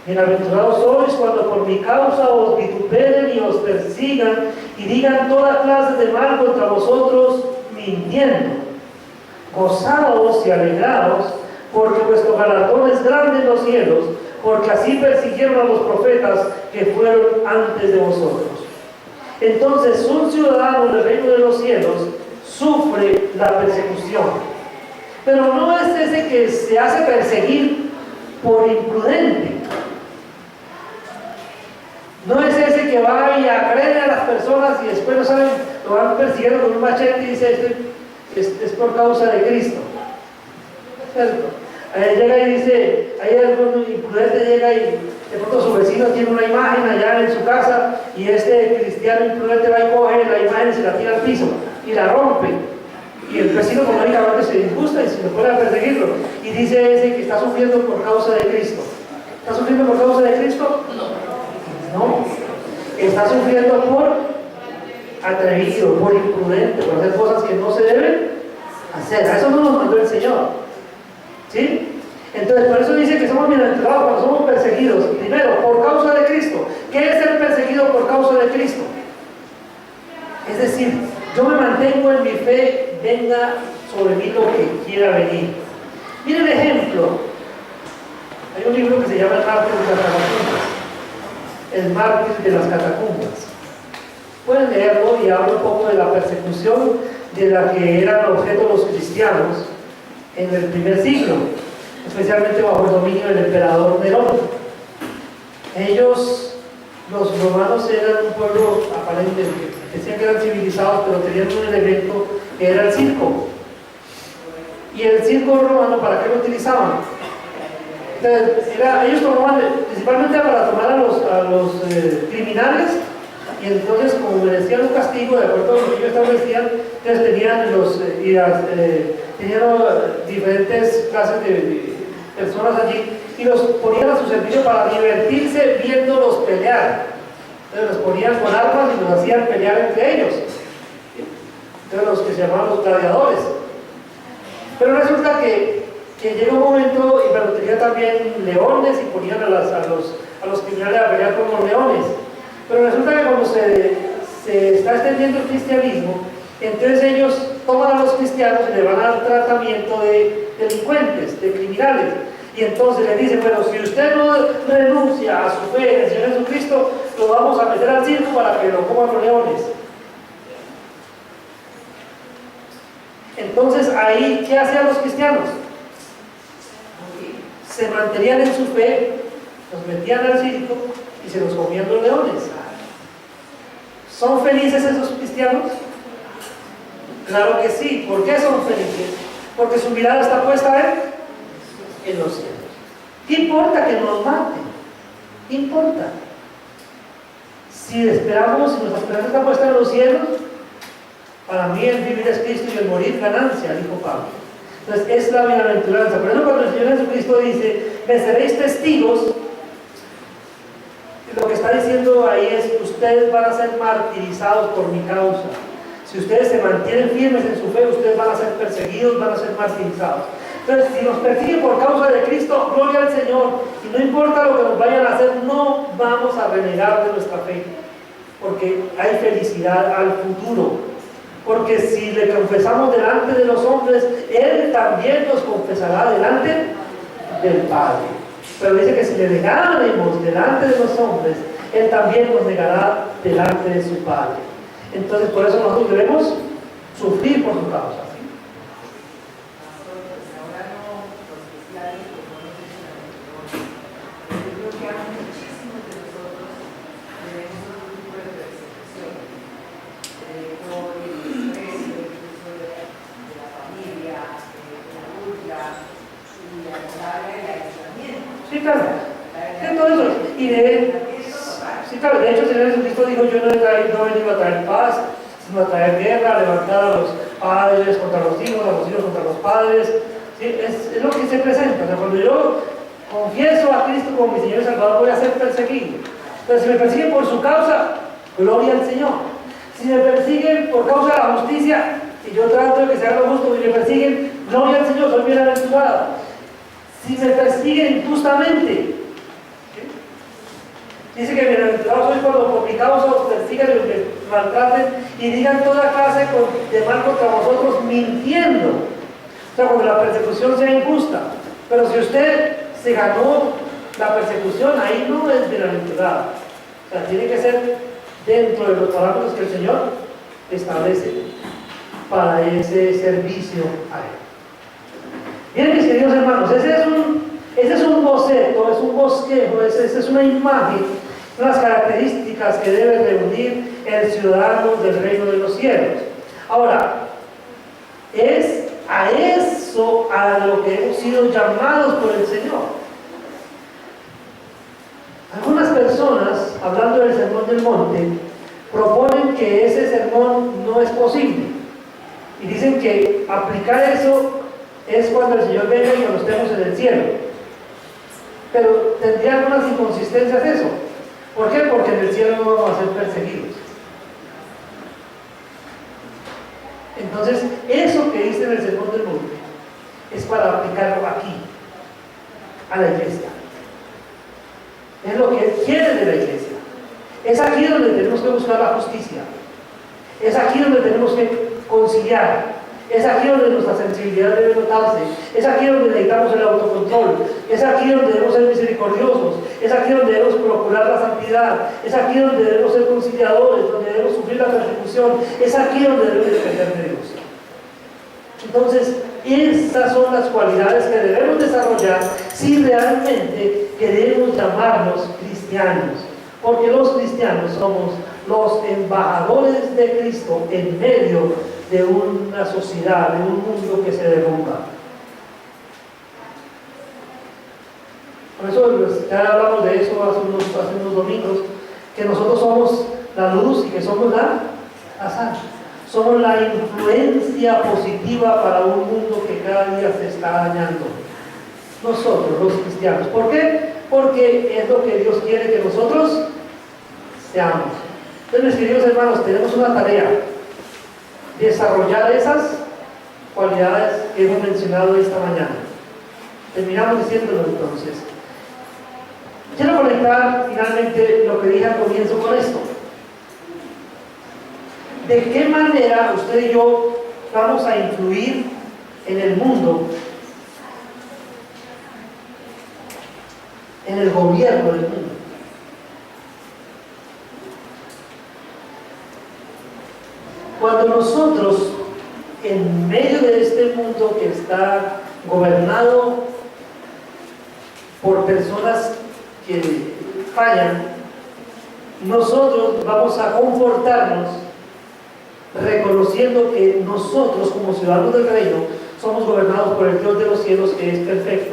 Bienaventurados sois cuando por mi causa os vituperen y os persigan y digan toda clase de mal contra vosotros mintiendo. Gozaos y alegraos, porque vuestro galardón es grande en los cielos, porque así persiguieron a los profetas que fueron antes de vosotros. Entonces, un ciudadano del reino de los cielos sufre la persecución, pero no es ese que se hace perseguir por imprudente, no es ese que va y agrede a las personas y después no saben, lo van persiguiendo con un machete y dice, es por causa de Cristo. ¿Cierto? Llega y dice, hay algún imprudente llega y de pronto su vecino tiene una imagen allá en su casa y este cristiano imprudente va y coge la imagen y se la tira al piso y la rompe. Y el vecino lógicamente se disgusta y se le pone a perseguirlo. Y dice ese que está sufriendo por causa de Cristo. ¿Está sufriendo por causa de Cristo? No. Está sufriendo por atrevido, por imprudente, por hacer cosas que no se deben hacer. A eso no nos mandó el Señor. ¿Sí? Entonces, por eso dice que somos bienaventurados cuando somos perseguidos. Primero, por causa de Cristo. ¿Qué es ser perseguido por causa de Cristo? Es decir, yo me mantengo en mi fe, venga sobre mí lo que quiera venir. Miren el ejemplo. Hay un libro que se llama El mártir de las catacumbas. Pueden leerlo y habla un poco de la persecución de la que eran objeto los cristianos en el primer siglo, especialmente bajo el dominio del emperador Nerón. Ellos, los romanos, eran un pueblo aparentemente, decían que eran civilizados, pero tenían un elemento que era el circo. Y el circo romano, ¿para qué lo utilizaban? Ellos tomaban principalmente para tomar a los criminales, y entonces, como merecían un castigo de acuerdo a lo que ellos establecían, entonces tenían diferentes clases de personas allí y los ponían a su servicio para divertirse viéndolos pelear. Entonces los ponían con armas y los hacían pelear entre ellos. Entonces los que se llamaban los gladiadores. Pero resulta que llega un momento, y pero tenían también leones y ponían a los criminales a pelear con los leones. Pero resulta que cuando se está extendiendo el cristianismo, entonces ellos toman a los cristianos y le van a dar tratamiento de delincuentes, de criminales. Y entonces le dicen, bueno, si usted no renuncia a su fe en el Señor Jesucristo, lo vamos a meter al circo para que lo coman los leones. Entonces ahí, ¿qué hacían los cristianos? Se mantenían en su fe, los metían al circo y se los comían los leones. ¿Son felices esos cristianos? Claro que sí. ¿Por qué son felices? Porque su mirada está puesta en los cielos. ¿Qué importa que nos maten? ¿Qué importa? Si esperamos, si nuestra esperanza está puesta en los cielos, para mí el vivir es Cristo y el morir ganancia, dijo Pablo. Entonces es la bienaventuranza. Por eso cuando el Señor Jesucristo dice, me seréis testigos, lo que está diciendo ahí es, ustedes van a ser martirizados por mi causa. Si ustedes se mantienen firmes en su fe, ustedes van a ser perseguidos, van a ser martirizados. Entonces, si nos persiguen por causa de Cristo, gloria al Señor. Y no importa lo que nos vayan a hacer, no vamos a renegar de nuestra fe. Porque hay felicidad al futuro. Porque si le confesamos delante de los hombres, Él también nos confesará delante del Padre. Pero dice que si le negáramos delante de los hombres, Él también nos negará delante de su Padre. Entonces, por eso nosotros debemos sufrir por su causa. Sí, claro. Entonces, sí, claro, de hecho el Señor Jesucristo dijo, yo no he venido a traer paz, sino a traer guerra, a levantar a los padres contra los hijos, a los hijos contra los padres. ¿Sí? Es lo que se presenta. O sea, cuando yo confieso a Cristo como mi Señor y Salvador, voy a ser perseguido. Entonces, si me persiguen por su causa, gloria al Señor. Si me persiguen por causa de la justicia, y yo trato de que sea lo justo, y me persiguen, gloria al Señor, soy bienaventurado. Si me persiguen injustamente, ¿sí? Dice que bienaventurados soy cuando por mi causa os persigan y os maltraten y digan toda clase de mal contra vosotros mintiendo. O sea, cuando la persecución sea injusta. Pero si usted se ganó la persecución, ahí no es bienaventurado. O sea, tiene que ser dentro de los parámetros que el Señor establece para ese servicio a Él. Miren, mis queridos hermanos, ese es un boceto, es un bosquejo, esa es una imagen, unas características características que debe reunir el ciudadano del reino de los cielos. Ahora, es a eso a lo que hemos sido llamados por el Señor. Algunas personas, hablando del sermón del monte, proponen que ese sermón no es posible y dicen que aplicar eso es cuando el Señor venga y cuando estemos en el cielo. Pero tendría algunas inconsistencias eso. ¿Por qué? Porque en el cielo no vamos a ser perseguidos. Entonces, eso que dice en el sermón del monte es para aplicarlo aquí, a la iglesia. Es lo que Él quiere de la iglesia. Es aquí donde tenemos que buscar la justicia. Es aquí donde tenemos que conciliar. Es aquí donde nuestra sensibilidad debe notarse. Es aquí donde necesitamos el autocontrol. Es aquí donde debemos ser misericordiosos. Es aquí donde debemos procurar la santidad. Es aquí donde debemos ser conciliadores, donde debemos sufrir la persecución. Es aquí donde debemos depender de Dios. Entonces, esas son las cualidades que debemos desarrollar si realmente queremos llamarnos cristianos. Porque los cristianos somos los embajadores de Cristo en medio de una sociedad, de un mundo que se derrumba. Por eso ya hablamos de eso hace unos domingos, que nosotros somos la luz y que somos la sal. Somos la influencia positiva para un mundo que cada día se está dañando. Nosotros, los cristianos. ¿Por qué? Porque es lo que Dios quiere que nosotros seamos. Entonces, mis queridos hermanos, tenemos una tarea: desarrollar esas cualidades que hemos mencionado esta mañana. Terminamos diciéndolo entonces. Quiero conectar finalmente lo que dije al comienzo con esto. ¿De qué manera usted y yo vamos a influir en el mundo, en el gobierno del mundo? Cuando nosotros, en medio de este mundo que está gobernado por personas que fallan, nosotros vamos a comportarnos reconociendo que nosotros, como ciudadanos del reino, somos gobernados por el Dios de los cielos, que es perfecto.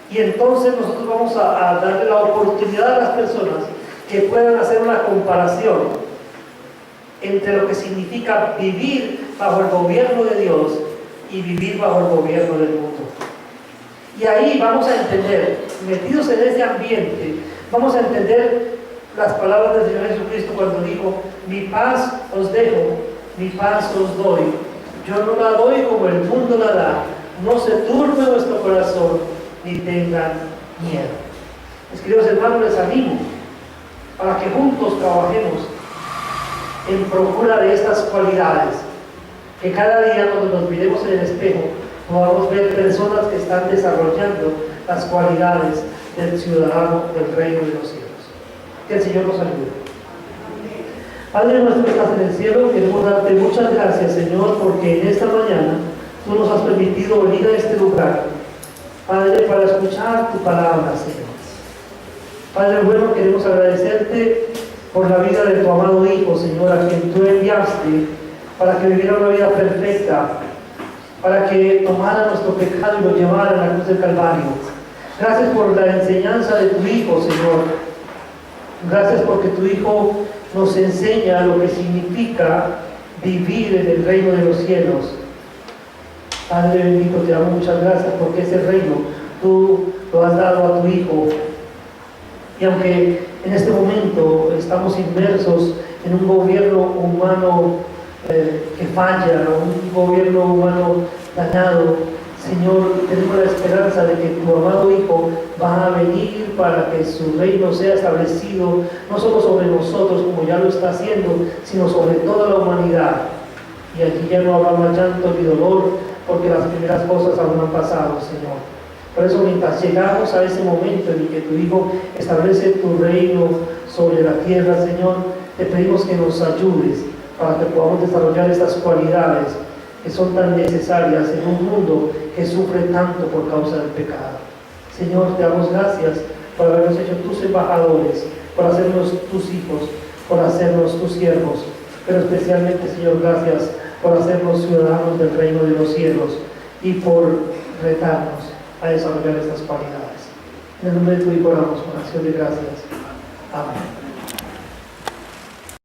Y entonces nosotros vamos a darle la oportunidad a las personas que puedan hacer una comparación entre lo que significa vivir bajo el gobierno de Dios y vivir bajo el gobierno del mundo. Y ahí vamos a entender, metidos en ese ambiente, vamos a entender las palabras del Señor Jesucristo cuando dijo: mi paz os dejo, mi paz os doy. Yo no la doy como el mundo la da. No se turbe vuestro corazón, ni tengan miedo. Mis queridos hermanos, les animo para que juntos trabajemos en procura de estas cualidades, que cada día cuando nos miremos en el espejo podamos ver personas que están desarrollando las cualidades del ciudadano del reino de los cielos. Que el Señor nos ayude. Padre nuestro que estás en el cielo, queremos darte muchas gracias, Señor, porque en esta mañana tú nos has permitido venir a este lugar, Padre, para escuchar tu palabra, Señor. Padre bueno, queremos agradecerte por la vida de tu amado Hijo, Señor, a quien tú enviaste para que viviera una vida perfecta, para que tomara nuestro pecado y lo llevara a la cruz del Calvario. Gracias por la enseñanza de tu Hijo, Señor. Gracias porque tu Hijo nos enseña lo que significa vivir en el reino de los cielos. Padre bendito, te damos muchas gracias porque ese reino tú lo has dado a tu Hijo. Y aunque en este momento estamos inmersos en un gobierno humano que falla, un gobierno humano dañado, Señor, tenemos la esperanza de que tu amado Hijo va a venir para que su reino sea establecido no solo sobre nosotros como ya lo está haciendo, sino sobre toda la humanidad. Y allí ya no habrá más llanto ni dolor, porque las primeras cosas aún han pasado, Señor. Por eso, mientras llegamos a ese momento en el que tu Hijo establece tu reino sobre la tierra, Señor, te pedimos que nos ayudes para que podamos desarrollar estas cualidades que son tan necesarias en un mundo que sufre tanto por causa del pecado. Señor, te damos gracias por habernos hecho tus embajadores por hacernos tus hijos, por hacernos tus siervos, pero especialmente, Señor, gracias por hacernos ciudadanos del reino de los cielos y por retarnos a desarrollar estas cualidades. En el nombre de tu Hijo oramos con acción de gracias. Amén.